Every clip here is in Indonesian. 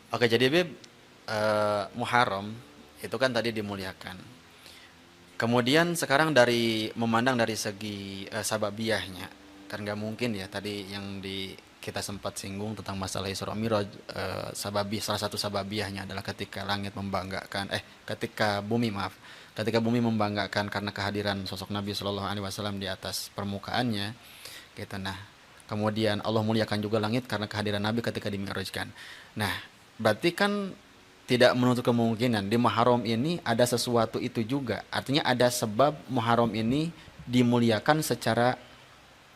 Oke, jadi Bib, Muharram itu kan tadi dimuliakan. Kemudian sekarang dari memandang dari segi sababiyahnya, kan nggak mungkin ya tadi yang di kita sempat singgung tentang masalah Isra Mi'raj, salah satu sababiyahnya adalah ketika langit membanggakan, ketika bumi maaf, ketika bumi membanggakan karena kehadiran sosok Nabi Shallallahu Alaihi Wasallam di atas permukaannya, gitu. Nah, kemudian Allah muliakan juga langit karena kehadiran Nabi ketika dimi'rajkan. Nah, berarti kan tidak menutup kemungkinan di Muharram ini ada sesuatu itu juga. Artinya ada sebab Muharram ini dimuliakan secara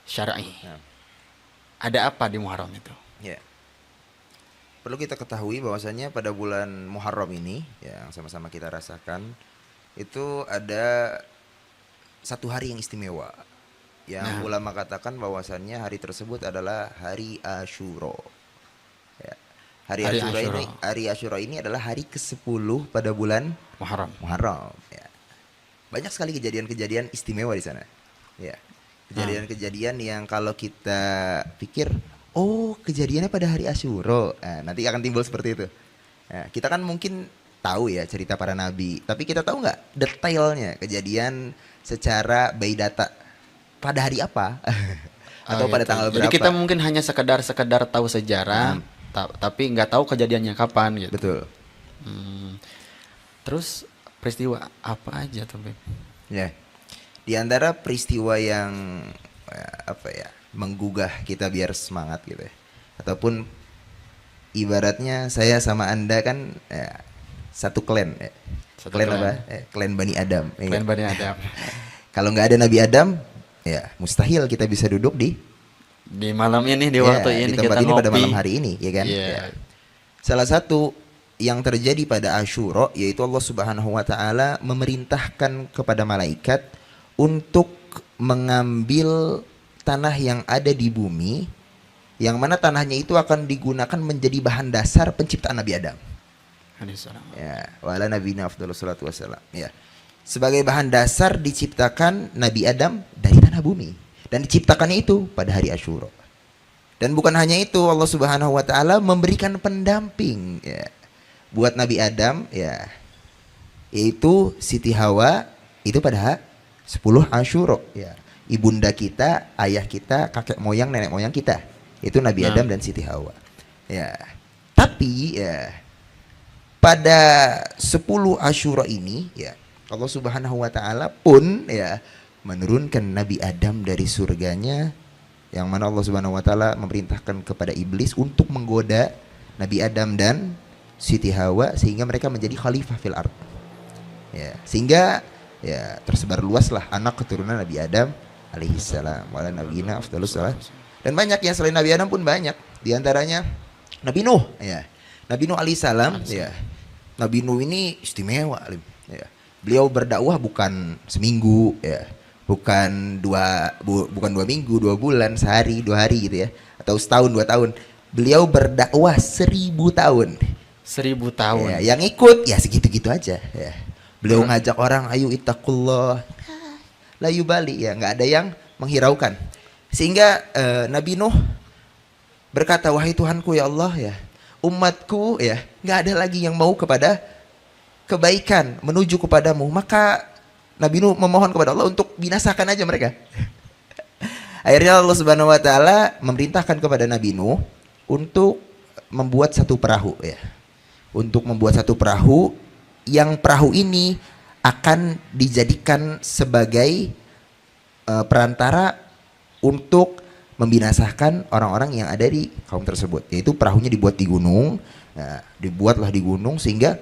syar'i. Nah, Ada apa di Muharram itu? ya. Perlu kita ketahui bahwasanya pada bulan Muharram ini yang sama-sama kita rasakan itu ada satu hari yang istimewa. Yang Nah, ulama katakan bahwasannya hari tersebut adalah hari Asyura. Ya. hari Asyura, Hari Asyura ini adalah hari ke-10 pada bulan Muharram. Muharram. Ya. Banyak sekali kejadian-kejadian istimewa di sana. Ya. Nah, Kejadian-kejadian yang kalau kita pikir, oh kejadiannya pada hari Asyura, nah, nanti akan timbul seperti itu. Nah, kita kan mungkin tahu ya cerita para nabi, tapi kita tahu nggak detailnya kejadian secara by data pada hari apa atau pada gitu. tanggal Jadi kita berapa. mungkin hanya sekedar tahu sejarah, Nah, tapi nggak tahu kejadiannya kapan gitu. betul. Hmm, Terus peristiwa apa aja tuh, Beb? Ya. Di antara peristiwa yang apa ya menggugah kita biar semangat gitu ya. Ataupun ibaratnya saya sama Anda kan satu klan ya. Satu Klan apa? klan. Klan Bani Adam. Ya. Klan Bani Adam. Kalau nggak ada Nabi Adam, ya mustahil kita bisa duduk di Di malam ini, di ya waktu di ini tempat kita ini pada ngopi. malam hari ini, ya kan? Iya. Ya. Salah satu yang terjadi pada Asyura yaitu Allah Subhanahu wa taala memerintahkan kepada malaikat untuk mengambil tanah yang ada di bumi yang mana tanahnya itu akan digunakan menjadi bahan dasar penciptaan Nabi Adam. Hadis salam. Ya, wala nabiyina afdhalus salatu wassalam. Ya. Sebagai bahan dasar diciptakan Nabi Adam dari tanah bumi dan diciptakannya itu pada hari Asyura. Dan bukan hanya itu, Allah Subhanahu wa taala memberikan pendamping ya buat Nabi Adam ya, yaitu Siti Hawa itu pada 10 Asyura ya. Ibunda kita, ayah kita, kakek moyang, nenek moyang kita. Itu Nabi Nah, Adam dan Siti Hawa. Ya. Tapi ya pada 10 Asyura ini ya Allah Subhanahu wa taala pun ya menurunkan Nabi Adam dari surganya yang mana Allah Subhanahu wa taala memerintahkan kepada iblis untuk menggoda Nabi Adam dan Siti Hawa sehingga mereka menjadi khalifah fil ard. Ya, sehingga ya tersebar luaslah anak keturunan Nabi Adam alaihissalam wala nabiyina afdhalus salat. Dan banyak yang selain Nabi Adam pun banyak. Di antaranya Nabi Nuh ya. Nabi Nuh alaihissalam ya. Nabi Nuh ini istimewa alim ya. Beliau berdakwah bukan seminggu ya. Bukan 2 minggu, 2 bulan, sehari, 2 hari gitu ya. Atau setahun, 2 tahun. Beliau berdakwah 1000 tahun. 1000 tahun. Ya, yang ikut ya segitu-gitu aja ya. Beliau ngajak orang ayo ittaqullah layu bali ya, nggak ada yang menghiraukan. Sehingga Nabi Nuh berkata, wahai Tuhanku ya Allah ya, umatku ya nggak ada lagi yang mau kepada kebaikan menuju kepadamu. Maka Nabi Nuh memohon kepada Allah untuk binasakan aja mereka. Akhirnya Allah Subhanahu wa taala memerintahkan kepada Nabi Nuh untuk membuat satu perahu ya. Untuk membuat satu perahu yang perahu ini akan dijadikan sebagai perantara untuk membinasakan orang-orang yang ada di kaum tersebut. Yaitu perahunya dibuat di gunung, nah, dibuatlah di gunung sehingga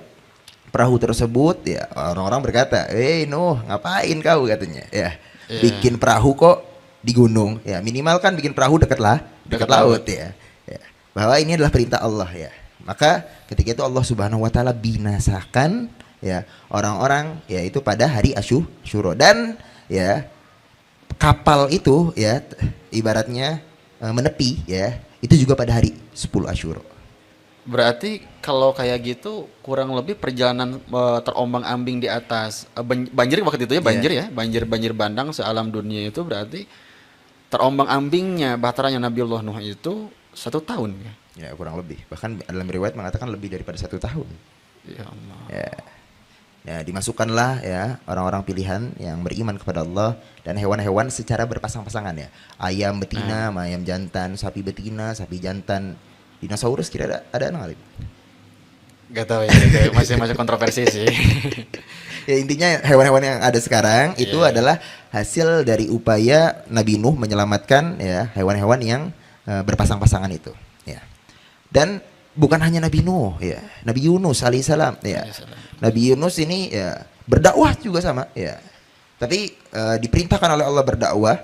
perahu tersebut ya orang-orang berkata, Nuh, ngapain kau katanya? Ya, Iya, bikin perahu kok di gunung. Ya, minimal kan bikin perahu dekat dekat laut laut. ya. Ya. Bahwa ini adalah perintah Allah ya. Maka ketika itu Allah Subhanahu wa taala binasakan ya orang-orang yaitu pada hari Asyura dan ya kapal itu ya ibaratnya menepi ya itu juga pada hari 10 Asyura. Berarti kalau kayak gitu kurang lebih perjalanan terombang-ambing di atas banjir waktu itu ya, Ya. banjir ya, banjir bandang sealam dunia itu berarti terombang-ambingnya bahtaranya Nabiullah Nuh itu 1 tahun ya. Ya kurang lebih. Bahkan dalam riwayat mengatakan lebih daripada 1 tahun. Ya Allah. Ya. Ya, dimasukkanlah ya orang-orang pilihan yang beriman kepada Allah dan hewan-hewan secara berpasang-pasangan ya. Ayam betina, sama ayam jantan, sapi betina, sapi jantan. Dinosaurus kira ada anak alim. Gak tahu ya, itu masih kontroversi sih. Ya intinya hewan-hewan yang ada sekarang itu Iya. adalah hasil dari upaya Nabi Nuh menyelamatkan ya hewan-hewan yang berpasang-pasangan itu. Ya. Dan bukan hanya Nabi Nuh ya, Nabi Yunus alaihissalam ya. Alaihissalam. Nabi Yunus ini ya berdakwah juga sama ya. Tapi diperintahkan oleh Allah berdakwah.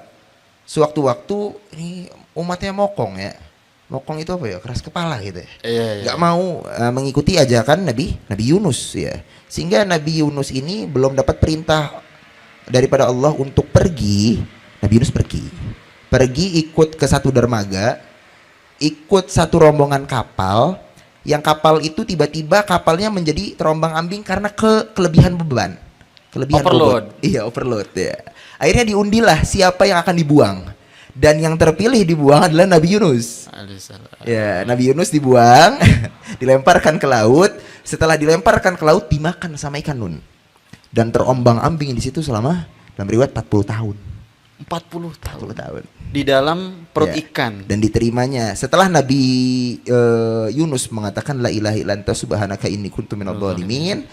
Sewaktu-waktu ini umatnya mokong ya. Mokong itu apa ya? Keras kepala gitu ya. Iya, iya. Gak mau mengikuti ajakan Nabi Yunus ya. Sehingga Nabi Yunus ini belum dapat perintah daripada Allah untuk pergi. Nabi Yunus pergi ikut ke satu dermaga, ikut satu rombongan kapal. Yang kapal itu tiba-tiba kapalnya menjadi terombang-ambing karena kelebihan beban, kelebihan Overload. bobot. Iya, overload ya. Akhirnya diundilah siapa yang akan dibuang. Dan yang terpilih dibuang adalah Nabi Yunus. Alaihissalam. Ya, Nabi Yunus dibuang, dilemparkan ke laut. Setelah dilemparkan ke laut, dimakan sama ikan nun. Dan terombang-ambing di situ selama dalam riwayat 40 tahun. 40 tahun. 40 tahun. Di dalam perut Ya. ikan. Dan diterimanya. Setelah Nabi Yunus mengatakan la ilaha illa anta subhanaka inni kuntu minadh dhalimin,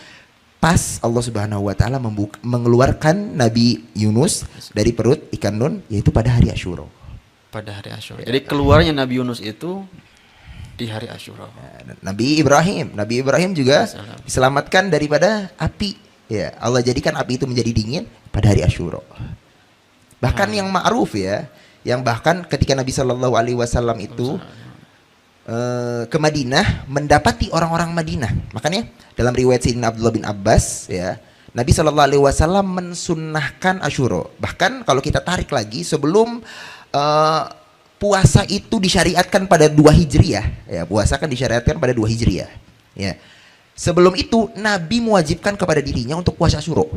pas Allah Subhanahu wa taala mengeluarkan Nabi Yunus dari perut ikan nun yaitu pada hari Asyura. Pada hari Asyura. Jadi keluarnya Nabi Yunus itu di hari Asyura. Nabi Ibrahim juga Assalam. diselamatkan daripada api. Ya, Allah jadikan api itu menjadi dingin pada hari Asyura. Bahkan yang ma'ruf ya, yang bahkan ketika Nabi Shallallahu Alaihi Wasallam itu ke Madinah mendapati orang-orang Madinah. Makanya dalam riwayat Sayyidina Abdullah bin Abbas ya, Nabi Shallallahu Alaihi Wasallam mensunnahkan Asyura. Bahkan kalau kita tarik lagi sebelum puasa itu disyariatkan pada 2 Hijriah ya, puasa kan disyariatkan pada 2 Hijriah ya. Sebelum itu Nabi mewajibkan kepada dirinya untuk puasa Asyura.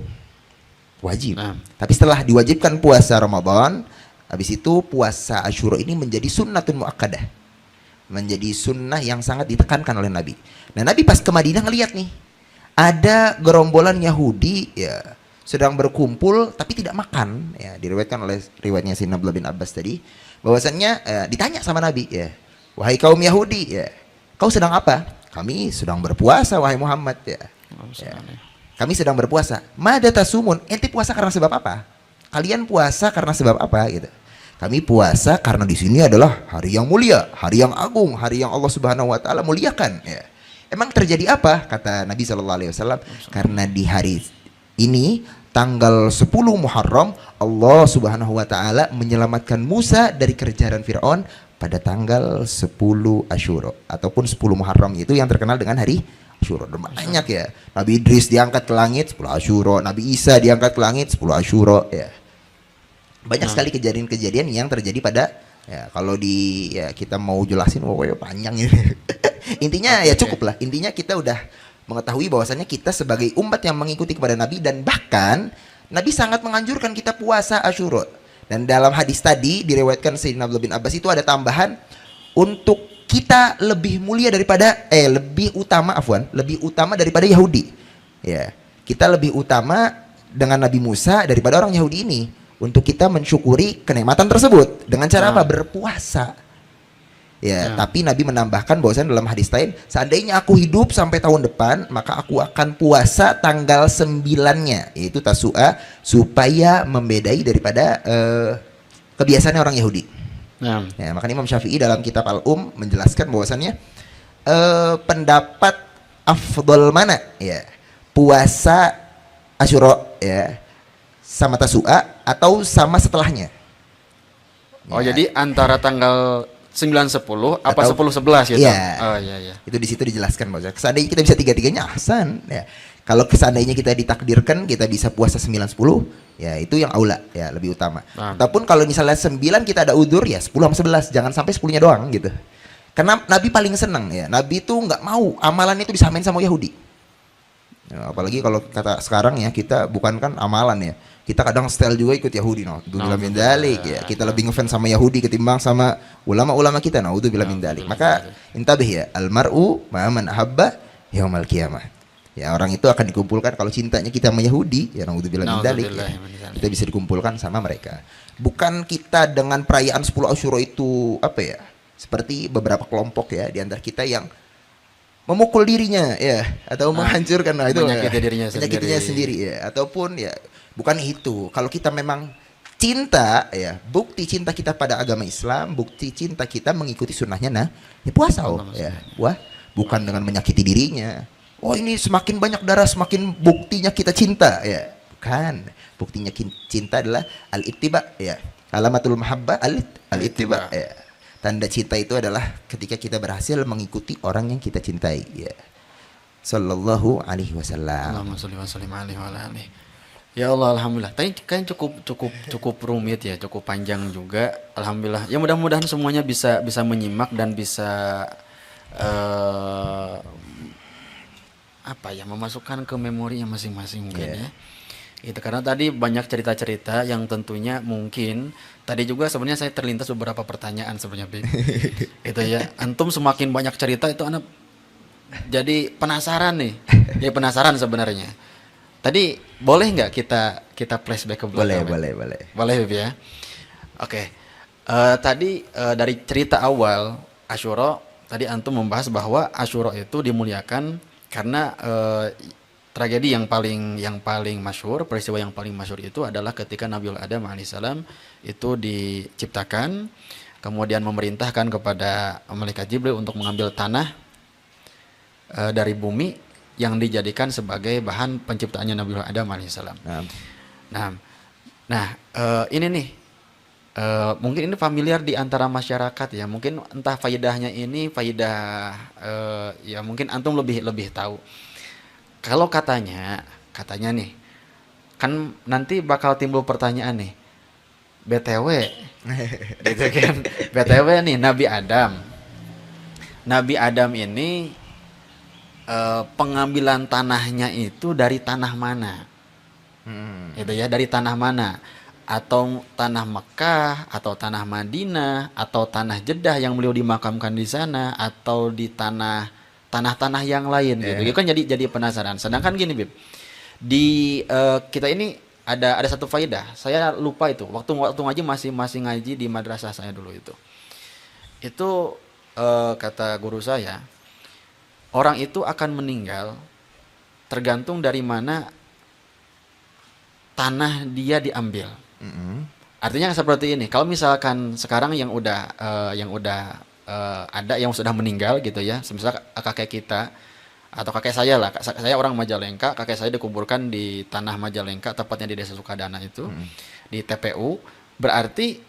Wajib. Tapi setelah diwajibkan puasa Ramadan, habis itu puasa Asyura ini menjadi sunnatun muakkadah. Menjadi sunnah yang sangat ditekankan oleh Nabi. Nah, Nabi pas ke Madinah ngeliat nih, ada gerombolan Yahudi ya sedang berkumpul tapi tidak makan ya, diriwayatkan oleh riwayatnya Sayyidina Abdullah bin Abbas tadi, bahwasannya ditanya sama Nabi ya, wahai kaum Yahudi ya, kau sedang apa? Kami sedang berpuasa wahai Muhammad ya. Ya. Kami sedang berpuasa. Mada tasumun, ente puasa karena sebab apa? Kalian puasa karena sebab apa gitu? Kami puasa karena di sini adalah hari yang mulia, hari yang agung, hari yang Allah Subhanahu wa taala muliakan ya. Emang terjadi apa? Kata Nabi sallallahu alaihi wasallam, karena di hari ini tanggal 10 Muharram Allah Subhanahu wa taala menyelamatkan Musa dari kejaran Firaun pada tanggal 10 Asyura ataupun 10 Muharram, itu yang terkenal dengan hari Asyura. Banyak ya. Nabi Idris diangkat ke langit 10 Asyura, Nabi Isa diangkat ke langit 10 Asyura ya. Banyak sekali kejadian-kejadian yang terjadi pada ya, kalau di ya kita mau jelasin pokoknya panjang ini. Intinya ya cukup lah. Intinya kita udah mengetahui bahwasannya kita sebagai umat yang mengikuti kepada Nabi, dan bahkan Nabi sangat menganjurkan kita puasa Asyura. Dan dalam hadis tadi diriwayatkan Sayyidina Abdullah bin Abbas itu ada tambahan untuk kita lebih mulia daripada lebih utama daripada Yahudi. Ya, kita lebih utama dengan Nabi Musa daripada orang Yahudi ini. Untuk kita mensyukuri kenikmatan tersebut dengan cara apa? Berpuasa. Ya, tapi Nabi menambahkan bahwasanya dalam hadis lain, seandainya aku hidup sampai tahun depan, maka aku akan puasa tanggal 9-nya, yaitu Tasu'a, supaya membedai daripada kebiasaannya orang Yahudi. Ya, makanya Imam Syafi'i dalam kitab Al-Um menjelaskan bahwasannya pendapat afdol mana ya? Puasa Asyura ya, sama Tasu'a atau sama setelahnya. Oh, Ya. jadi antara tanggal 9-10 apa Atau 10-11 gitu? Iya. Oh iya iya. Itu di situ dijelaskan bahwa seandainya kita bisa tiga-tiganya ahsan ya. Kalau seandainya kita ditakdirkan kita bisa puasa 9-10 ya, itu yang aula ya, lebih utama. Ataupun kalau misalnya 9 kita ada udzur ya 10 sama 11, jangan sampai 10-nya doang gitu. Karena Nabi paling senang ya. Nabi itu nggak mau amalannya itu disamain sama Yahudi. Ya, apalagi kalau kata sekarang ya, kita bukan kan amalan ya. Kita kadang style juga ikut Yahudi, naudzubillah min dzalik ya. Kita lebih ngefans sama Yahudi ketimbang sama ulama-ulama kita, naudzubillah min dzalik. Maka intabih ya, almar'u ma'aman ahabba yaumal qiyamah. Ya, orang itu akan dikumpulkan kalau cintanya kita sama Yahudi, ya naudzubillah min dzalik. Ya, kita bisa dikumpulkan sama mereka. Bukan kita dengan perayaan 10 Asyura itu apa ya? Seperti beberapa kelompok ya di antara kita yang memukul dirinya ya, atau menghancurkan, nah itu menyakiti dirinya menyakitinya sendiri ya, ataupun ya bukan itu. Kalau kita memang cinta ya, bukti cinta kita pada agama Islam, bukti cinta kita mengikuti sunnahnya, nah ini puasa ya. Wah, bukan dengan menyakiti dirinya. Oh, ini semakin banyak darah semakin buktinya kita cinta ya. Bukan, buktinya cinta adalah al-ittiba ya. Alamatul mahabbah al-ittiba ya. Tanda cinta itu adalah ketika kita berhasil mengikuti orang yang kita cintai ya. Sallallahu alaihi wasallam. Allahumma sholli wa sallim alaihi wa alihi. Ya Allah, alhamdulillah. Tadi kan cukup rumit ya, cukup panjang juga. Alhamdulillah. Ya mudah-mudahan semuanya bisa menyimak dan bisa apa ya, memasukkan ke memorinya masing-masing mungkin ya. Itu karena tadi banyak cerita-cerita yang tentunya mungkin tadi juga sebenarnya saya terlintas beberapa pertanyaan sebenarnya, Bib. Itu ya, antum semakin banyak cerita itu anak jadi penasaran nih. Jadi penasaran sebenarnya. Tadi boleh nggak kita flashback ke belakang? Boleh. Bib ya. Oke. Tadi dari cerita awal Asyura, tadi antum membahas bahwa Asyura itu dimuliakan karena tragedi yang paling masyhur, peristiwa yang paling masyhur itu adalah ketika Nabiul Adam alaihissalam itu diciptakan, kemudian memerintahkan kepada malaikat Jibril untuk mengambil tanah dari bumi yang dijadikan sebagai bahan penciptaannya Nabiul Adam alaihissalam. Nah, ini nih mungkin ini familiar di antara masyarakat ya. Mungkin entah faidahnya ini faidah ya mungkin antum lebih tahu. Kalau katanya nih, kan nanti bakal timbul pertanyaan nih, BTW, gitu kan, BTW nih Nabi Adam ini pengambilan tanahnya itu dari tanah mana? Itu ya, dari tanah mana? Atau tanah Mekah, atau tanah Madinah, atau tanah Jeddah yang beliau dimakamkan di sana, atau di tanah-tanah yang lain gitu. Itu kan jadi penasaran. Sedangkan gini, Bib. Di kita ini ada satu faidah. Saya lupa itu. Waktu ngaji masih ngaji di madrasah saya dulu itu. Itu kata guru saya, orang itu akan meninggal tergantung dari mana tanah dia diambil. Artinya seperti ini. Kalau misalkan sekarang yang udah ada yang sudah meninggal gitu ya, misalnya kakek kita atau kakek saya lah, saya orang Majalengka, kakek saya dikuburkan di tanah Majalengka, tepatnya di Desa Sukadana itu, di TPU, berarti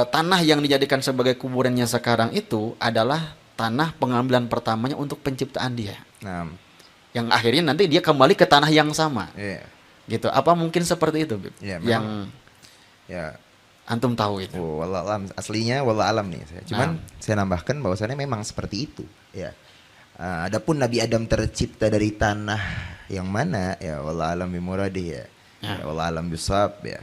tanah yang dijadikan sebagai kuburannya sekarang itu adalah tanah pengambilan pertamanya untuk penciptaan dia. Yang akhirnya nanti dia kembali ke tanah yang sama. Gitu. Apa mungkin seperti itu, Bib? Yang antum tahu itu. Wallah alam, aslinya wallah alam nih. Cuman saya nambahkan bahwasannya memang seperti itu. Ya. Adapun Nabi Adam tercipta dari tanah yang mana, ya wallah alam bimuradih ya. Ya wallah alam bisawab ya.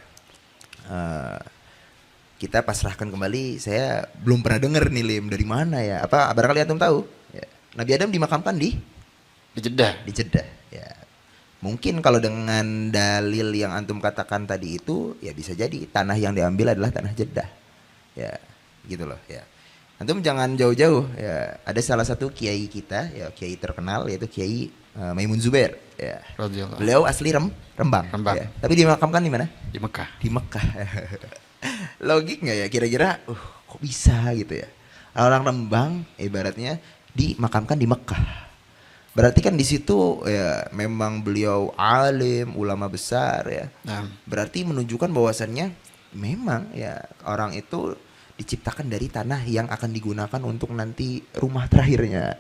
Kita pasrahkan kembali. Saya belum pernah dengar nih Lim dari mana ya. Apa barangkali antum tahu? Ya. Nabi Adam dimakamkan di Jeddah. Di Jeddah. Ya. Mungkin kalau dengan dalil yang antum katakan tadi itu, ya bisa jadi tanah yang diambil adalah tanah Jeddah. Ya, gitu loh ya. Antum jangan jauh-jauh ya. Ada salah satu kiai kita, ya kiai terkenal yaitu Kiai Maimun Zubair ya. Beliau asli Rembang. Ya. Tapi dimakamkan di mana? Di Mekah. Di Mekah. Logik nggak ya kira-kira? Kok bisa gitu ya? Orang Rembang ibaratnya dimakamkan di Mekah. Berarti kan di situ ya memang beliau alim, ulama besar ya. Berarti menunjukkan bahwasannya memang ya orang itu diciptakan dari tanah yang akan digunakan untuk nanti rumah terakhirnya.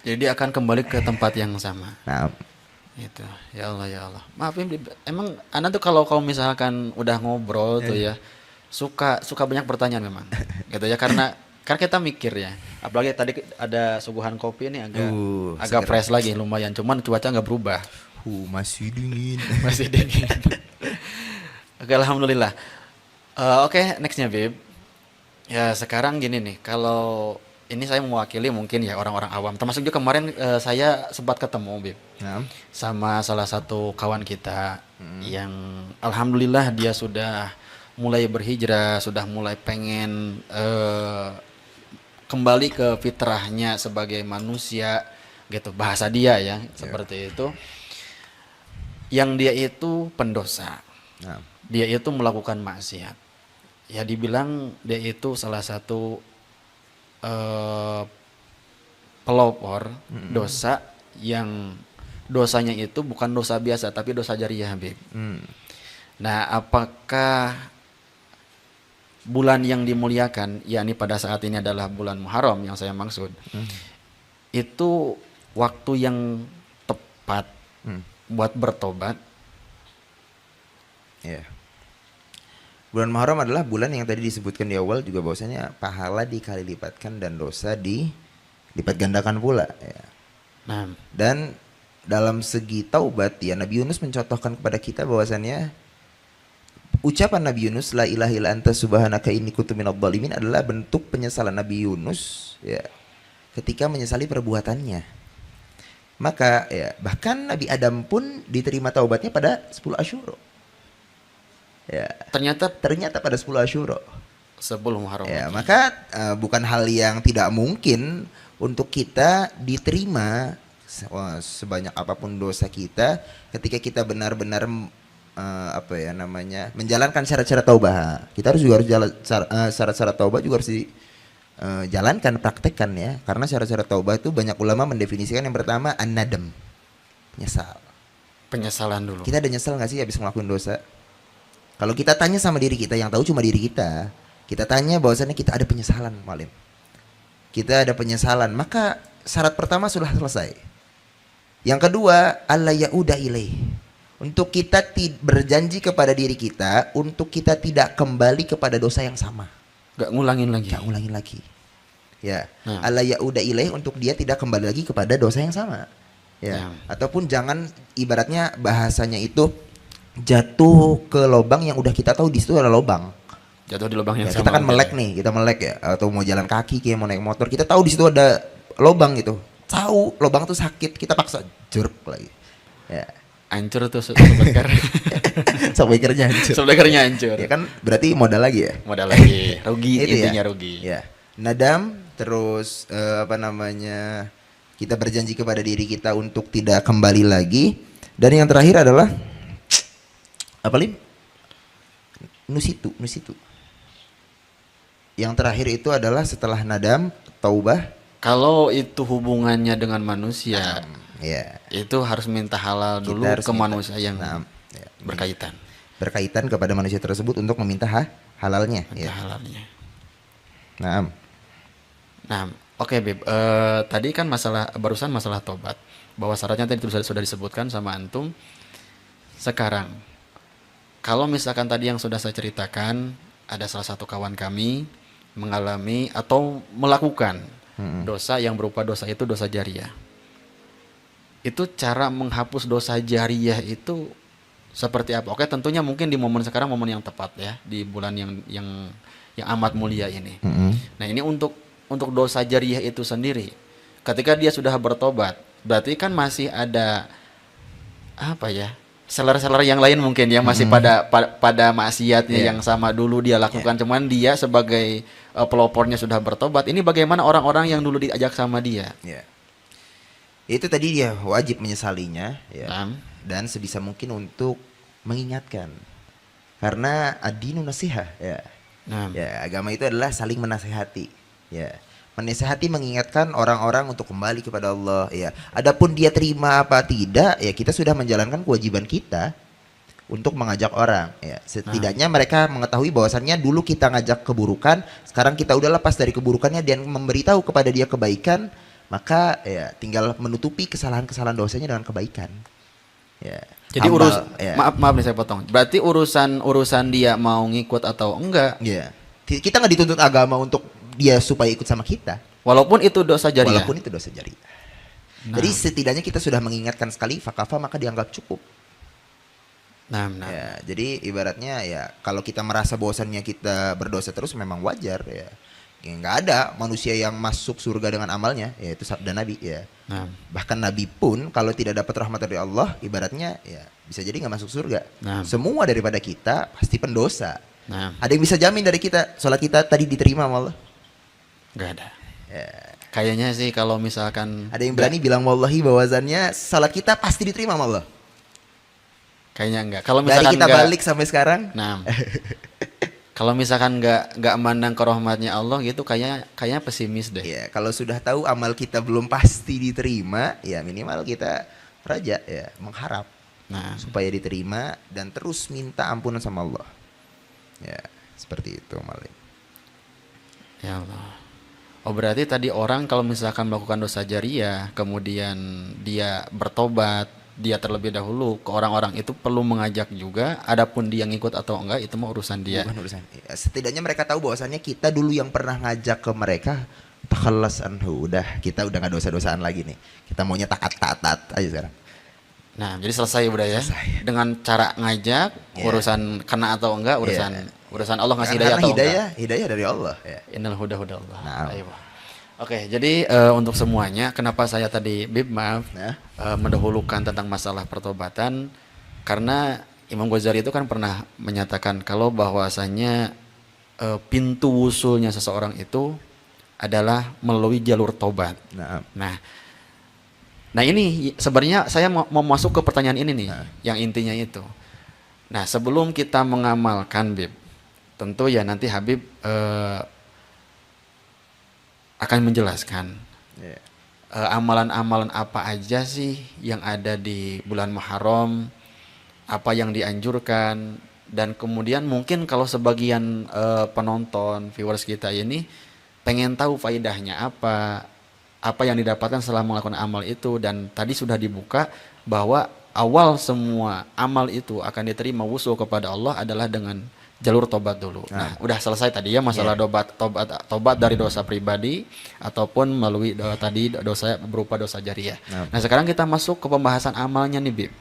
Jadi akan kembali ke tempat yang sama. Nah, itu. Ya Allah. Maafin, emang Anda tuh kalau misalkan udah ngobrol tuh ya suka banyak pertanyaan memang. Gitu ya, karena kita mikir ya. Apalagi tadi ada suguhan kopi ini agak fresh lagi lumayan. Cuman cuaca nggak berubah. Masih dingin. Masih dingin. Oke, alhamdulillah. Oke, nextnya Bib. Ya sekarang gini nih, kalau ini saya mewakili mungkin ya orang-orang awam. Termasuk juga kemarin saya sempat ketemu Bib Nah, sama salah satu kawan kita yang alhamdulillah dia sudah mulai berhijrah, sudah mulai pengen kembali ke fitrahnya sebagai manusia gitu. Bahasa dia ya, seperti itu. Yang dia itu pendosa. nah, Dia itu melakukan maksiat. Ya dibilang dia itu salah satu eh, pelopor dosa yang dosanya itu bukan dosa biasa tapi dosa jariah, Habib. hmm, Nah, apakah bulan yang dimuliakan, yakni pada saat ini adalah bulan Muharram yang saya maksud, itu waktu yang tepat hmm, buat bertobat? ya. Bulan Muharram adalah bulan yang tadi disebutkan di awal juga bahwasanya pahala dikali lipatkan dan dosa dilipat gandakan pula. Ya. Nah, Dan dalam segi taubat ya Nabi Yunus mencontohkan kepada kita bahwasannya ucapan Nabi Yunus la ilaha illa anta subhanaka inni kuntu minadh dhalimin adalah bentuk penyesalan Nabi Yunus ya ketika menyesali perbuatannya. Maka ya bahkan Nabi Adam pun diterima taubatnya pada 10 Asyura. Ya, ternyata ternyata pada 10 Asyura. sebelum Muharram. Ya, maka bukan hal yang tidak mungkin untuk kita diterima sebanyak apapun dosa kita ketika kita benar-benar apa ya namanya menjalankan syarat-syarat taubah. Kita harus juga harus jalan syarat-syarat taubah juga harus dijalankan, praktekkan ya. Karena syarat-syarat taubah itu banyak ulama mendefinisikan yang pertama an-nadam, menyesal. Penyesalan dulu. Kita ada nyesel nggak sih habis ngelakuin dosa? Kalau kita tanya sama diri kita, yang tahu cuma diri kita. Kita tanya bahwasannya kita ada penyesalan, Malim. Kita ada penyesalan, maka syarat pertama sudah selesai. Yang kedua, alla yauda ilaih. Untuk kita berjanji kepada diri kita, untuk kita tidak kembali kepada dosa yang sama. Gak ngulangin lagi. Gak ngulangin lagi. Ya, Nah. alla yauda ilaih untuk dia tidak kembali lagi kepada dosa yang sama. Ya, Nah. ataupun jangan ibaratnya bahasanya itu jatuh ke lubang yang udah kita tahu di situ ada lubang. Jatuh di lubang yang Ya, sama. kita kan mungkin melek ya. nih, kita melek ya, atau mau jalan kaki kayak mau naik motor, kita tahu di situ ada lubang gitu. Tahu lubang tuh sakit, kita paksa jeruk lagi. Ya. Hancur tuh sebeker. Sobekernya hancur. Sebekernya hancur. Ya kan berarti modal lagi ya. Modal lagi. Rugi, Itu intinya ya. rugi. Ya. Nadam terus apa namanya? Kita berjanji kepada diri kita untuk tidak kembali lagi. Dan yang terakhir adalah apa Lim? Nusitu. Yang terakhir itu adalah setelah nadam, taubah. Kalau itu hubungannya dengan manusia, Ya. itu harus minta halal Kita dulu harus ke minta. manusia yang Nah, ya. berkaitan. Berkaitan kepada manusia tersebut untuk meminta halalnya. Minta Ya. halalnya. Nah, Nah, oke Beb. Tadi kan barusan masalah tobat. Bahwa syaratnya tadi sudah disebutkan sama antum. Sekarang, kalau misalkan tadi yang sudah saya ceritakan, ada salah satu kawan kami mengalami atau melakukan dosa yang berupa dosa itu dosa jariah. Itu cara menghapus dosa jariah itu seperti apa? Oke, tentunya mungkin di momen sekarang momen yang tepat ya, di bulan yang amat mulia ini. Nah, ini untuk dosa jariah itu sendiri. Ketika dia sudah bertobat, berarti kan masih ada apa ya? Seller-seller yang lain mungkin yang masih pada maksiatnya yang sama dulu dia lakukan, cuman dia sebagai pelopornya sudah bertobat. Ini bagaimana orang-orang yang dulu diajak sama dia? ya. Itu tadi dia wajib menyesalinya ya. Nah, Dan sebisa mungkin untuk mengingatkan. Karena ad-dinu nasihah ya. nah, Ya, agama itu adalah saling menasehati. Ya. Menasehati mengingatkan orang-orang untuk kembali kepada Allah ya. Adapun dia terima apa tidak ya kita sudah menjalankan kewajiban kita untuk mengajak orang ya. Setidaknya mereka mengetahui bahwasannya dulu kita ngajak keburukan, sekarang kita udah lepas dari keburukannya dan memberitahu kepada dia kebaikan, maka ya tinggal menutupi kesalahan-kesalahan dosanya dengan kebaikan. Ya. jadi Ya. maaf nih saya potong. Berarti urusan dia mau ngikut atau enggak, Ya. Kita nggak dituntut agama untuk dia supaya ikut sama kita. walaupun itu dosa jariah. Walaupun itu dosa jariah. Jadi setidaknya kita sudah mengingatkan sekali fakafa maka dianggap cukup. Nah, Ya, jadi ibaratnya ya kalau kita merasa bosannya kita berdosa terus memang wajar ya. Ya, nggak ada manusia yang masuk surga dengan amalnya, yaitu sabda Nabi ya. nah, Bahkan Nabi pun kalau tidak dapat rahmat dari Allah, ibaratnya ya bisa jadi nggak masuk surga. nah, Semua daripada kita pasti pendosa. nah, Ada yang bisa jamin dari kita, sholat kita tadi diterima sama Allah? nggak ada. Ya. Kayaknya sih kalau misalkan Ada yang berani bilang wallahi bahwasannya sholat kita pasti diterima sama Allah? kayaknya enggak. Kalau Dari misalkan kita enggak, balik sampai sekarang? nah, kalau misalkan enggak mandang ke rahmatnya Allah gitu, kayaknya pesimis deh. Ya, kalau sudah tahu amal kita belum pasti diterima, ya minimal kita raja ya, mengharap Nah, supaya diterima dan terus minta ampunan sama Allah. Ya, seperti itu Malik. ya Allah. Oh berarti tadi orang kalau misalkan melakukan dosa jariah, kemudian dia bertobat, dia terlebih dahulu ke orang-orang itu perlu mengajak juga, adapun dia ngikut atau enggak itu mah urusan dia. Bukan urusan. Ya, setidaknya mereka tahu bahwasannya kita dulu yang pernah ngajak ke mereka, takhallas anhu, kita udah nggak dosa-dosaan lagi nih. Kita maunya taat aja sekarang. Nah, jadi selesai udah ya. Selesai. Dengan cara ngajak, Ya. urusan kena atau enggak, urusan Allah ngasih hidayah Karena atau enggak. hidayah dari Allah ya. Innal huda huda Allah. Nah. Ayo. Oke, jadi untuk semuanya, kenapa saya tadi Bib maaf Nah. mendahulukan tentang masalah pertobatan, karena Imam Ghazali itu kan pernah menyatakan kalau bahwasanya pintu wusulnya seseorang itu adalah melalui jalur tobat. Nah, Nah ini sebenarnya saya mau masuk ke pertanyaan ini nih, yang intinya itu. Nah sebelum kita mengamalkan Bib, tentu ya nanti Habib akan menjelaskan ya. amalan-amalan apa aja sih yang ada di bulan Muharram, apa yang dianjurkan, dan kemudian mungkin kalau sebagian penonton, viewers kita ini pengen tahu faedahnya apa yang didapatkan setelah melakukan amal itu, dan tadi sudah dibuka bahwa awal semua amal itu akan diterima wusul kepada Allah adalah dengan jalur tobat dulu. Nah, udah selesai tadi ya masalah tobat dari dosa pribadi ataupun melalui tadi dosa berupa dosa jariah. Nah, sekarang kita masuk ke pembahasan amalnya nih, Bib.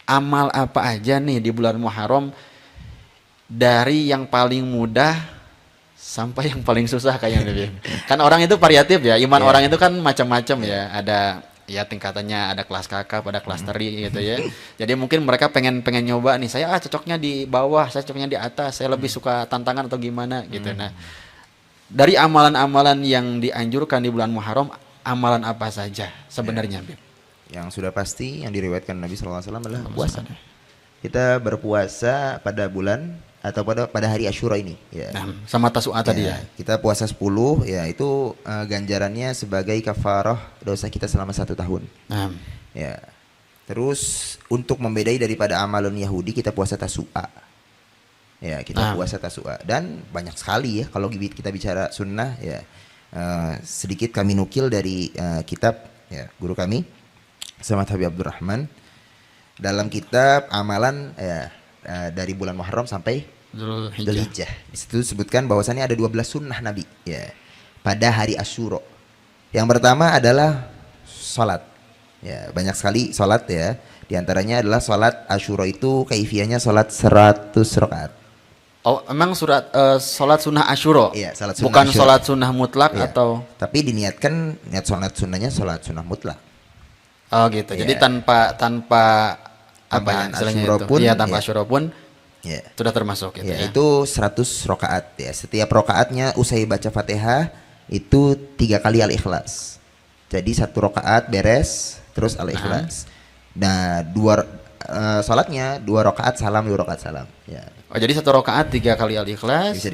Amal apa aja nih di bulan Muharram dari yang paling mudah sampai yang paling susah kayaknya, Bib. Kan orang itu variatif ya, iman orang itu kan macam-macam ya. Ada ya tingkatannya, ada kelas kakap, ada kelas teri gitu ya. Jadi mungkin mereka pengen nyoba nih, saya cocoknya di bawah, saya cocoknya di atas, saya lebih suka tantangan atau gimana gitu. Nah, dari amalan-amalan yang dianjurkan di bulan Muharram, amalan apa saja sebenarnya, Bib? Yang sudah pasti yang diriwayatkan Nabi SAW adalah puasa. Kita berpuasa pada bulan atau pada hari Asyura ini ya. Nah, sama Tasu'a tadi ya. Kita puasa 10 ya, itu ganjarannya sebagai kafarah dosa kita selama 1 tahun. Nah, Ya. Terus untuk membedai daripada amalan Yahudi kita puasa Tasu'a. Ya, kita puasa Tasu'a dan banyak sekali ya kalau kita bicara sunnah ya. Sedikit kami nukil dari kitab ya guru kami Samad Habib Abdurrahman dalam kitab amalan ya, dari bulan Muharram sampai Dzulhijjah. Di situ disebutkan bahwasannya ada 12 sunnah Nabi ya pada hari Asyura. Yang pertama adalah salat. Ya, banyak sekali salat ya. Di antaranya adalah salat Asyura itu kaifiyahnya salat 100 rakaat. oh, emang salat sunnah Asyura? Iya, salat sunnah bukan Asyura. salat sunnah mutlak Iya. atau Tapi diniatkan niat salat sunnahnya salat sunnah mutlak. oh gitu. Jadi Iya. tanpa apa Tambahan istilahnya Asyura itu? pun, Iya, tanpa iya. Asyura pun Ya. sudah termasuk gitu Ya, ya. itu 100 rakaat ya. Setiap rakaatnya usai baca Fatihah itu 3 kali Al-Ikhlas. Jadi 1 rakaat beres terus Al-Ikhlas. Nah, salatnya 2 rakaat salam, 2 rakaat salam. Ya. Oh, jadi 1 rakaat 3 kali Al-Ikhlas. Bisa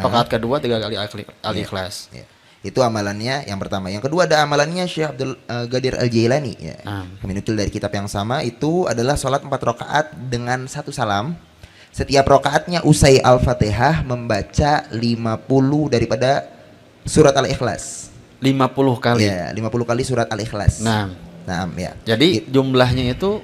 Rakaat kedua 3 kali Al-Ikhlas. Ya. Itu amalannya yang pertama. Yang kedua ada amalannya Syekh Abdul Qadir Al-Jailani ya. Kami nukil dari kitab yang sama, itu adalah salat 4 rakaat dengan 1 salam. Setiap rakaatnya usai Al-Fatihah membaca 50 daripada surat Al-Ikhlas. 50 kali. Ya, 50 kali surat Al-Ikhlas. Nah, Ya. jadi jumlahnya itu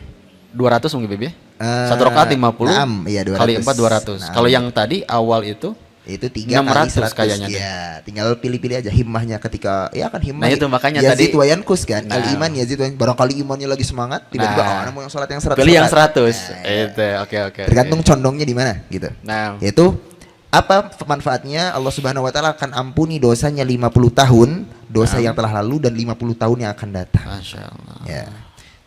200 mungkin Bib ya? 1 rakaat 50 Naam, iya, 200. kali 4 200. Naam. Kalau yang tadi awal itu Itu 3 kali 600 100 kayaknya deh. ya. Tinggal pilih-pilih aja himmahnya ketika ya kan himmah. Nah, itu makanya Yazid tadi. wa yankus kan. Nah. Al iman Yazid wa barangkali imannya lagi semangat tiba-tiba Nah, mau yang sholat yang 100 pilih yang sholat. 100. Nah, ya. Itu, oke. Tergantung condongnya di mana gitu. Nah, Yaitu apa manfaatnya? Allah Subhanahu wa taala akan ampuni dosanya 50 tahun, dosa yang telah lalu dan 50 tahun yang akan datang. Masya Allah. Ya.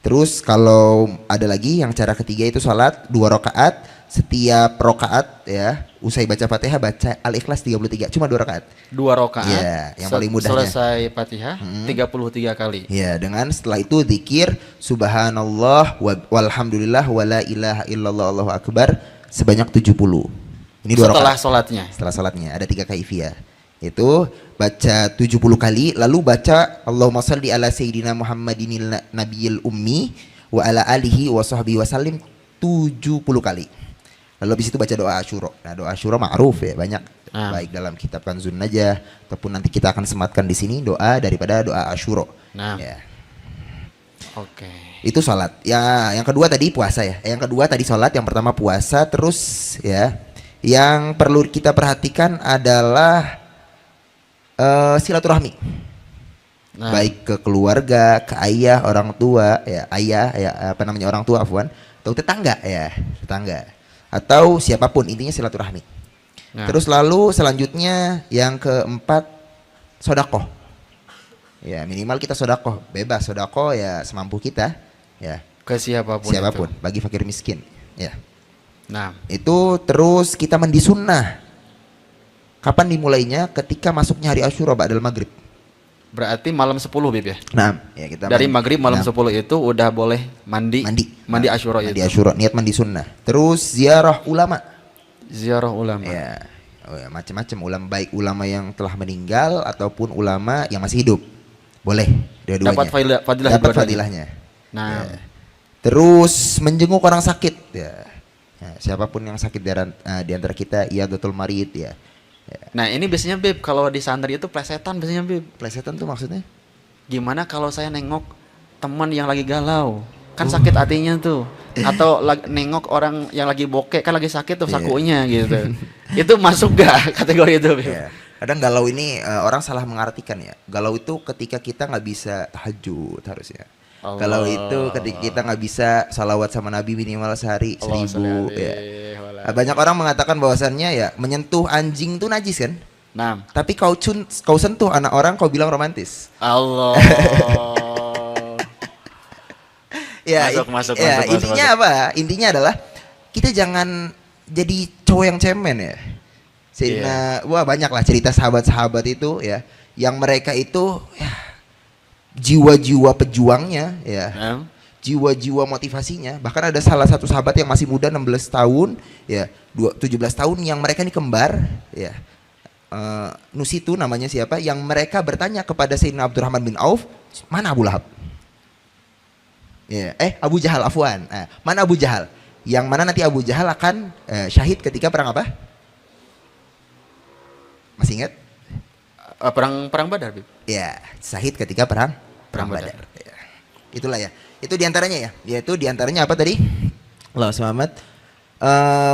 Terus kalau ada lagi yang cara ketiga itu salat 2 rakaat, setiap rakaat ya usai baca Fatihah baca Al-Ikhlas 33, cuma 2 rakaat. 2 rakaat. Iya, yang paling mudahnya. Selesai Fatihah 33 kali. Ya, dengan setelah itu zikir subhanallah walhamdulillah wala ilaha illallah Allahu akbar sebanyak 70. Ini 2 Setelah rakaat. sholatnya. Setelah salatnya ada 3 kaifiyah. Itu baca 70 kali lalu baca Allahumma shalli ala sayyidina Muhammadinil nabiyil ummi wa ala alihi wa sahbihi wasallim 70 kali. Lalu habis itu baca doa Asyura. Nah, doa Asyura ma'ruf ya, banyak baik dalam kitab Kanzun Najah ataupun nanti kita akan sematkan di sini doa daripada doa Asyura. Nah, Ya. oke. Itu salat. Ya, yang kedua tadi puasa ya. Yang kedua tadi salat, yang pertama puasa, terus ya. Yang perlu kita perhatikan adalah silaturahmi. Nah, Baik ke keluarga, ke ayah, orang tua, ya ayah, ya apa namanya orang tua afwan, atau tetangga ya, tetangga. Atau siapapun, intinya silaturahmi. nah. Terus lalu selanjutnya yang keempat sodakoh. Ya minimal kita sodakoh, bebas sodakoh ya semampu kita, ya Ke siapapun siapapun, itu. bagi fakir miskin, ya. Nah, Itu terus kita mandi sunnah. Kapan dimulainya? Ketika masuknya hari Asyura ba'dal maghrib. berarti malam 10 Bib ya. Nah, ya kita Dari maghrib malam nah, 10 itu udah boleh mandi. mandi Mandi Nah, Asyura mandi itu. Asyura, niat mandi sunnah. Terus ziarah ulama. Ziarah ulama. Ya, oh ya, macam-macam ulama, baik ulama yang telah meninggal ataupun ulama yang masih hidup. Boleh dua-duanya. Dapat fadilah Dapat dua-duanya. fadilahnya. Nah, Ya. Terus menjenguk orang sakit ya. Ya, siapapun yang sakit di antara kita, iyadatul marid ya. Ya. nah ini biasanya Bib kalau di santri itu plesetan biasanya Bib. Plesetan tuh maksudnya? Gimana kalau saya nengok teman yang lagi galau? Kan sakit hatinya tuh. Atau nengok orang yang lagi bokek kan lagi sakit tuh Iya. sakunya gitu. Itu masuk gak kategori itu Bib? Ya. Kadang galau ini orang salah mengartikan ya. Galau itu ketika kita nggak bisa tahajud harusnya. Allah. Galau itu ketika kita nggak bisa salawat sama Nabi minimal sehari 1000 ya. Banyak orang mengatakan bahwasannya ya menyentuh anjing tuh najis kan. Nah, Tapi kau sentuh anak orang kau bilang romantis. Allah. Ya, Masuk, intinya masuk. apa? Intinya adalah kita jangan jadi cowok yang cemen ya. Sehingga wah banyak lah cerita sahabat-sahabat itu ya, yang mereka itu ya, jiwa-jiwa pejuangnya ya. Nah, Jiwa-jiwa motivasinya. Bahkan ada salah satu sahabat yang masih muda 16 tahun ya, 17 tahun yang mereka ini kembar ya. Nusitu namanya siapa, yang mereka bertanya kepada Sayyidina Abdurrahman bin Auf, mana Abu Lahab? Ya, Abu Jahal afwan. Mana Abu Jahal? Yang mana nanti Abu Jahal akan syahid ketika perang apa? Masih ingat? perang Badar Bib. Ya, syahid ketika perang Perang Badar. Ya. Itulah ya. Itu diantaranya ya. Yaitu diantaranya apa tadi? Allah Muhammad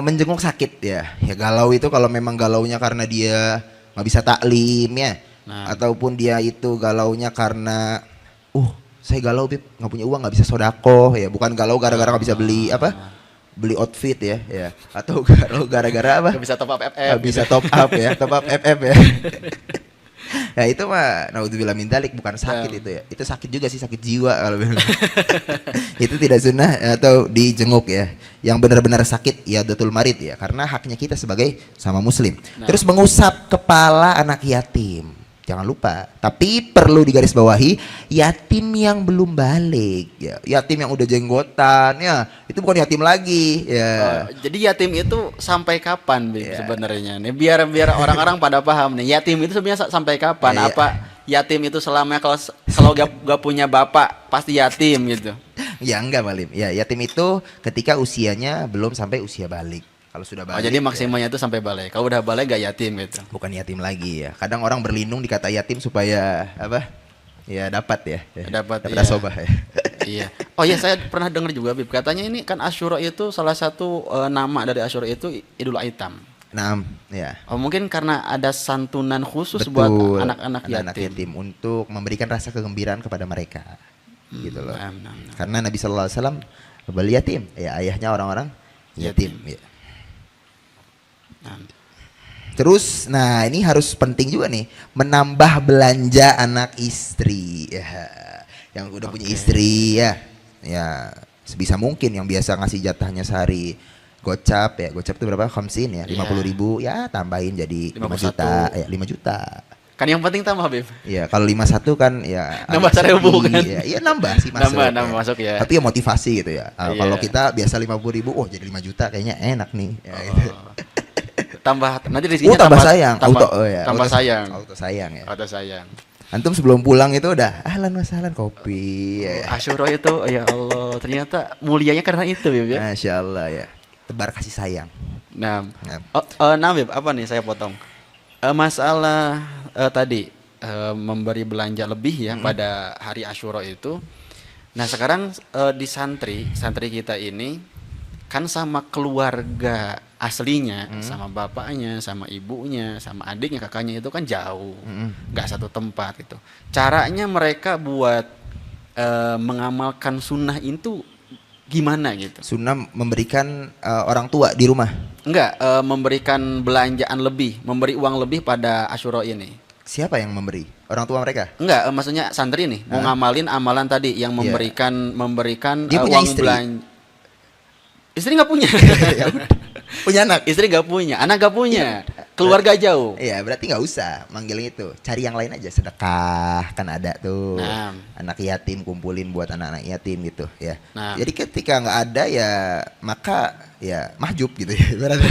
menjenguk sakit ya. Ya galau itu kalau memang galaunya karena dia nggak bisa taklim ya. Nah. Ataupun dia itu galaunya karena saya galau Bib, nggak punya uang, nggak bisa sodako ya. Bukan galau gara-gara nggak bisa beli apa? Beli outfit ya. Atau galau gara-gara apa? Gak bisa top up FF. Nggak bisa top up ya, top up FF ya. Ya itu mah naudzubillah min dzalik, bukan sakit itu ya. Itu sakit juga sih, sakit jiwa kalau bilang. Itu tidak sunnah atau dijenguk ya. Yang benar-benar sakit ya datul marid ya, karena haknya kita sebagai sama muslim. Nah. Terus mengusap kepala anak yatim. Jangan lupa, tapi perlu digarisbawahi yatim yang belum balik ya. Yatim yang udah jenggotan ya, itu bukan yatim lagi ya. Jadi yatim itu sampai kapan Bib Iya. sebenarnya nih? Biar orang-orang pada paham nih. Yatim itu sebenarnya sampai kapan? Iya. Apa yatim itu selama kalau gak punya bapak pasti yatim gitu? Ya enggak Malim. Ya yatim itu ketika usianya belum sampai usia balik. Kalau sudah Oh, balik. jadi ya, maksimalnya itu sampai balik. Kalau udah balik gak yatim gitu. bukan yatim lagi ya. Kadang orang berlindung dikata yatim supaya apa? Ya dapat ya. Dapat, iya. asobah ya. Iya. Oh iya, saya pernah dengar juga Bib. Katanya ini kan Asyura itu salah satu nama dari Asyura itu Idul Aitam. Naam, ya. Oh, mungkin karena ada santunan khusus buat Betul. anak-anak Anak-anak yatim. yatim untuk memberikan rasa kegembiraan kepada mereka. Gitu loh. Naam, naam, naam. Karena Nabi sallallahu alaihi wasallam bal yatim, ya ayahnya orang-orang yatim, Yatim. ya. Naam. Terus, nah ini harus penting juga nih, menambah belanja anak istri. Ya, yang udah punya Oke. istri ya sebisa mungkin yang biasa ngasih jatahnya sehari gocap ya, gocap itu berapa? 50 ya, Iya. 50.000 ya tambahin jadi 5 51. juta, ya 5 juta. Kan yang penting tambah, Bib. Ya kalau 51 kan ya Nambah agak 1.000 sedih, kan? ya, iya nambah sih masuk. Nambah masuk ya. Tapi ya motivasi gitu ya. Ah, Iya. kalau kita biasa 50.000, oh jadi 5 juta kayaknya enak nih. Ya, gitu. Oh. Tambah nanti Oh rezekinya tambah sayang, tambah, auto, oh ya, tambah auto, sayang. auto sayang ya. Auto sayang. Antum sebelum pulang itu udah ahlan wasahlan kopi. Ya. Asyura itu, ya Allah, ternyata mulianya karena itu, Bib ya. Masya Allah ya. Tebar kasih sayang. Nah, Nah. nah Bib, apa nih saya potong? Masalah tadi memberi belanja lebih ya pada hari Asyura itu. Nah, sekarang di santri kita ini kan sama keluarga aslinya, sama bapaknya, sama ibunya, sama adiknya, kakaknya itu kan jauh, nggak satu tempat gitu. Caranya mereka buat mengamalkan sunnah itu gimana gitu? Sunnah memberikan orang tua di rumah. Enggak, memberikan belanjaan lebih, memberi uang lebih pada Asyura ini. Siapa yang memberi? Orang tua mereka? Enggak, maksudnya santri nih mau ngamalin amalan tadi yang Iya. memberikan Dia punya uang istri. Istri nggak punya. Ya udah. Punya anak. Istri nggak punya, anak nggak punya, keluarga jauh. Iya, berarti nggak usah manggil itu. Cari yang lain aja, sedekah kan ada tuh. Nah. Anak yatim kumpulin buat anak-anak yatim gitu ya. Nah. Jadi ketika nggak ada ya maka ya mahjub gitu ya. Berarti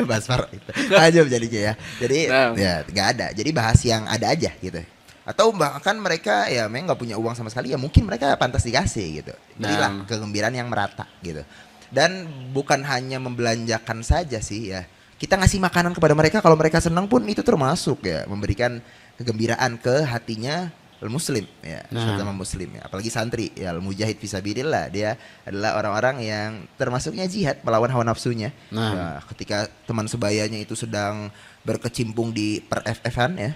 Basfar itu. Mahjub jadinya ya. Jadi Nah. ya nggak ada. Jadi bahas yang ada aja gitu. Atau bahkan mereka ya memang nggak punya uang sama sekali ya mungkin mereka pantas dikasih gitu. Berilah Nah. kegembiraan yang merata gitu. Dan bukan hanya membelanjakan saja sih ya. Kita ngasih makanan kepada mereka kalau mereka senang pun itu termasuk ya memberikan kegembiraan ke hatinya muslim ya, Nah. sesama muslim ya. Apalagi santri ya, mujahid fisabilillah, dia adalah orang-orang yang termasuknya jihad melawan hawa nafsunya. Nah. Ya, ketika teman sebayanya itu sedang berkecimpung di per-FF-an ya.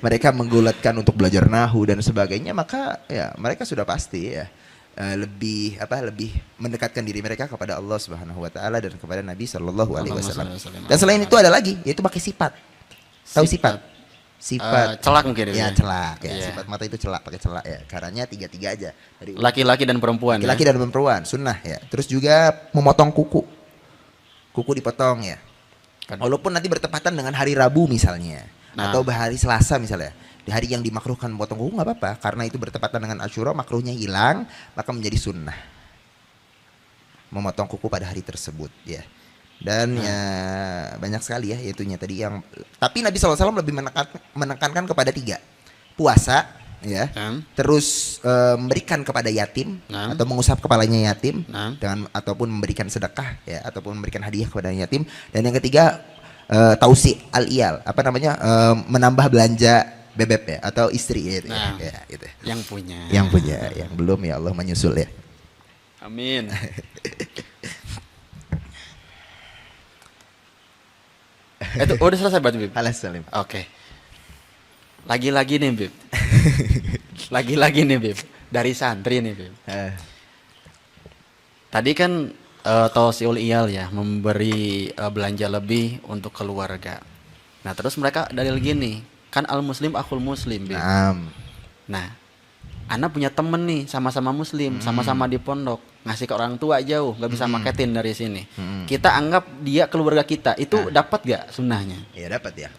Mereka menggulatkan untuk belajar nahu dan sebagainya, maka ya mereka sudah pasti ya lebih mendekatkan diri mereka kepada Allah Subhanahu wa taala dan kepada Nabi sallallahu alaihi wasallam. Dan selain itu ada lagi yaitu pakai sifat. Tahu sifat? Sifat Celak mungkin ya, ya. celak ya. Iya. Sifat mata itu celak, pakai celak ya. Caranya tiga aja. Dari Laki-laki dan perempuan. laki-laki dan perempuan, sunnah ya. Terus juga memotong kuku. Kuku dipotong ya. Kan- Walaupun nanti bertepatan dengan hari Rabu misalnya, Nah. atau hari Selasa misalnya, di hari yang dimakruhkan memotong kuku nggak apa-apa, karena itu bertepatan dengan Asyura, makruhnya hilang, maka menjadi sunnah memotong kuku pada hari tersebut ya. Dan ya banyak sekali ya itunya tadi yang. Tapi Nabi SAW lebih menekankan kepada 3, puasa ya, terus memberikan kepada yatim Nah. atau mengusap kepalanya yatim Nah. dengan ataupun memberikan sedekah ya ataupun memberikan hadiah kepada yatim, dan yang ketiga tausi al-iyal, apa namanya, menambah belanja bebek ya atau istri gitu Nah. ya, gitu. Yang punya. Yang punya, yang belum ya Allah menyusul ya. Amin. Itu udah selesai berarti, Bib? Alas salim. Oke. Lagi-lagi nih, Bib. Lagi-lagi nih, Bib. Dari santri nih, Bib. Tadi kan tausiul iyal ya, memberi belanja lebih untuk keluarga. Nah, terus mereka dalil gini, kan al muslim akhul muslim, Bib. Naam. Nah, anak punya temen nih, sama-sama muslim, sama-sama di pondok, ngasih ke orang tua jauh, nggak bisa maketin dari sini. Kita anggap dia keluarga kita, itu dapat gak sunnahnya? Ya dapat ya.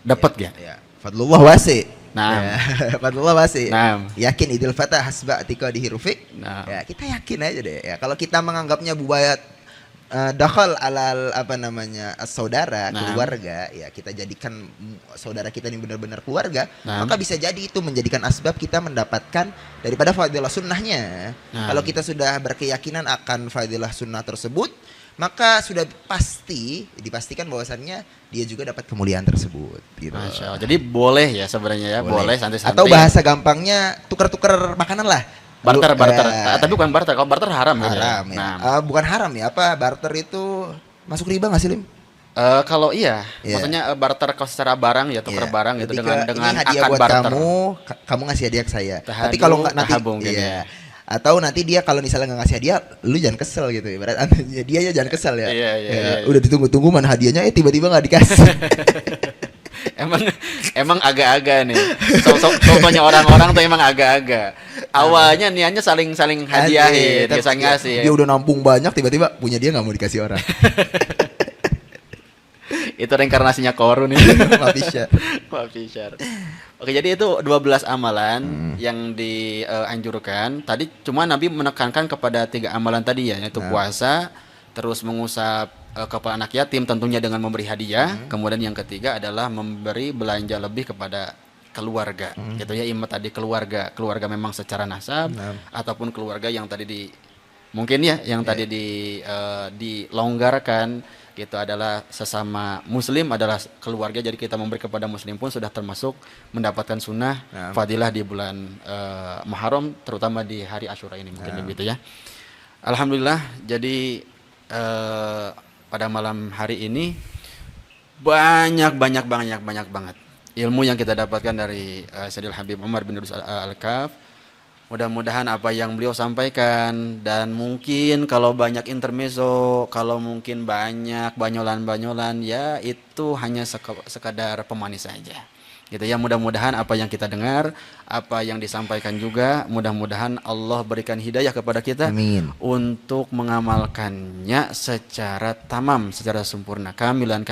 Dapat gak? Ya. Fadlullah wasi. Nah. Ya. Fadlullah wasi. Nah. Yakin idul fatah hasba atiqadihi rufiq. Nah. Ya, kita yakin aja deh. Ya, kalau kita menganggapnya bubayat dakhal alal apa namanya saudara, Nah. keluarga, ya kita jadikan saudara kita ini benar-benar keluarga, Nah. maka bisa jadi itu menjadikan asbab kita mendapatkan daripada fadilah sunnahnya. Nah. Kalau kita sudah berkeyakinan akan fadilah sunnah tersebut, maka sudah dipastikan bahwasannya dia juga dapat kemuliaan tersebut gitu. Masya Allah. Jadi boleh ya sebenarnya ya, boleh santri-santri. Atau bahasa gampangnya tukar-tukar makanan lah. barter, Lu, barter. Tapi bukan barter. Kalau barter haram, haram ya. Nah, Bukan haram ya, apa barter itu Masuk riba nggak sih, Lim? Kalau iya, Iya. maksudnya barter secara barang ya, tukar Iya, barang gitu lebih dengan ke ini hadiah akad buat barter. kamu ngasih hadiah ke saya. Tapi Tahadu, kalau nggak nanti, tahabu mungkin iya. ya. Atau nanti dia kalau misalnya nggak ngasih hadiah, lu jangan kesel gitu. Ibarat dia ya jangan kesel ya. Iya, iya, Ya, iya. udah ditunggu-tunggu mana hadiahnya, tiba-tiba nggak dikasih. Emang emang agak-agak nih. Contohnya orang-orang tuh emang agak-agak. Awalnya niatnya saling hadiahin, Tapi bisa ngasih. dia udah nampung banyak, tiba-tiba punya dia nggak mau dikasih orang. Itu reinkarnasinya korun nih. Pak Fisher. Pak Fisher. Oke, jadi itu 12 amalan yang dianjurkan. Tadi cuma Nabi menekankan kepada 3 amalan tadi ya, yaitu puasa, terus mengusap kepala anak yatim tentunya dengan memberi hadiah. Kemudian yang ketiga adalah memberi belanja lebih kepada keluarga. Gitu ya, imam tadi keluarga memang secara nasab ataupun keluarga yang tadi mungkin ya yang tadi dilonggarkan gitu adalah sesama muslim adalah keluarga, jadi kita memberi kepada muslim pun sudah termasuk mendapatkan sunnah fadilah di bulan Muharram, terutama di hari Asyura ini mungkin begitu ya. Alhamdulillah, jadi pada malam hari ini banyak banget ilmu yang kita dapatkan dari Sayyidil Habib Umar bin Idris Al-Kaf. Mudah-mudahan apa yang beliau sampaikan, dan mungkin kalau banyak intermezzo, kalau mungkin banyak banyolan-banyolan, ya itu hanya sekadar pemanis saja. Gitu ya, mudah-mudahan apa yang kita dengar, apa yang disampaikan juga, mudah-mudahan Allah berikan hidayah kepada kita. Amin. Untuk mengamalkannya secara tamam, secara sempurna, kamilan.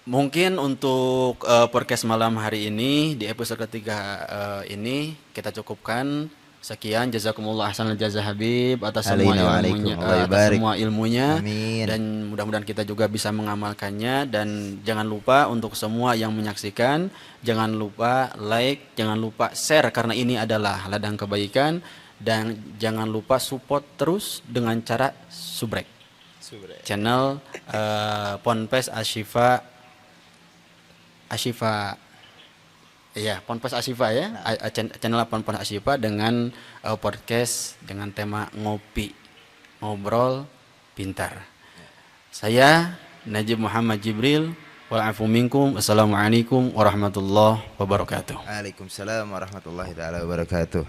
Mungkin untuk podcast malam hari ini di episode ketiga ini kita cukupkan. Sekian, jazakumullah ahsanal jazaa Habib atas semua ilmunya, Amin. dan mudah-mudahan kita juga bisa mengamalkannya. Dan jangan lupa untuk semua yang menyaksikan, jangan lupa like, jangan lupa share karena ini adalah ladang kebaikan, dan jangan lupa support terus dengan cara subrek channel Ponpes Ashifa ya, Ponpes Ashifa ya, channel Ponpes Ashifa dengan podcast dengan tema ngobrol pintar. Saya Najib Muhammad Jibril, wa'afu minkum, assalamualaikum warahmatullahi wabarakatuh. Waalaikumsalam warahmatullahi taala wabarakatuh.